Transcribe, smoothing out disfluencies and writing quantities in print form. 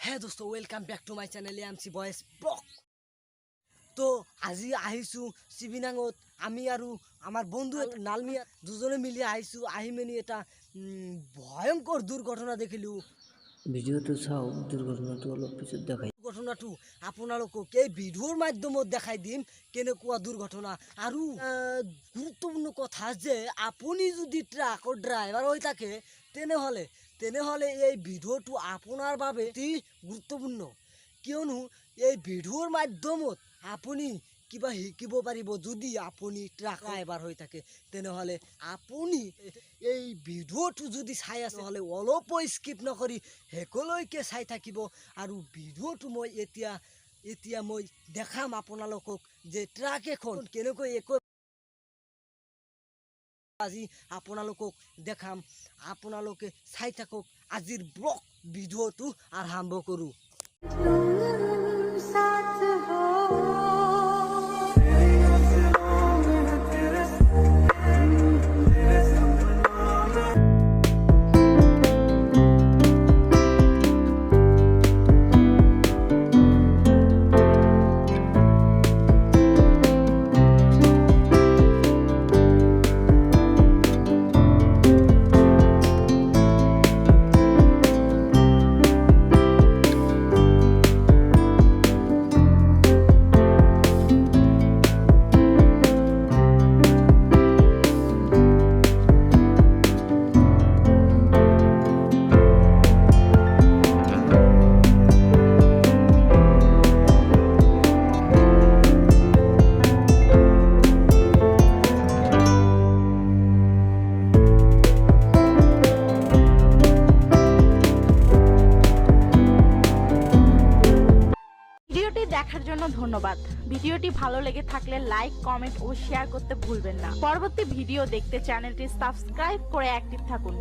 হ্যাঁ দোস্ত, welcome back to my channel MC বয়েস ব্লগ। তো আজি আহিছোঁ শিৱিনাঙত আমি আৰু আমাৰ বন্ধু নালমিয়া দুজনে মিলি আহিছোঁ। আহি মেলি এটা ভয়ংকৰ দুৰ্ঘটনা দেখিলোঁ। ভিডিঅ'টো চাওক, দুৰ্ঘটনাটো অলপ পিছত দেখাই। ঘটনাটো আপোনালোকক এই ভিডিঅ'ৰ মাধ্যমত দেখাই দিম কেনেকুৱা দুৰ্ঘটনা। আৰু গুৰুত্বপূৰ্ণ কথা যে আপুনি যদি ট্ৰাকৰ ড্ৰাইভাৰ হৈ থাকে তেনেহ'লে এই ভিডিঅ'টো আপোনাৰ বাবে অতি গুৰুত্বপূৰ্ণ, কিয়নো এই ভিডিঅ'ৰ মাধ্যমত আপুনি কিবা শিকিব পাৰিব। যদি আপুনি ট্ৰাক ড্ৰাইভাৰ হৈ থাকে তেনেহ'লে আপুনি এই ভিডিঅ'টো যদি চাই আছে হ'লে অলপো স্কিপ নকৰি শেষলৈকে চাই থাকিব। আৰু ভিডিঅ'টো মই এতিয়া মই দেখাম আপোনালোকক যে ট্ৰাক এখন কেনেকৈ আজি আপোনালোকক দেখাম। আপোনালোকে চাই থাকক, আজিৰ ব্লগ ভিডিঅ'টো আৰম্ভ কৰোঁ। ভিডিওটি দেখার জন্য ধন্যবাদ। ভিডিওটি ভালো লেগে থাকলে লাইক, কমেন্ট ও শেয়ার করতে ভুলবেন না। পরবর্তী ভিডিও দেখতে চ্যানেলটি সাবস্ক্রাইব করে অ্যাক্টিভ থাকুন।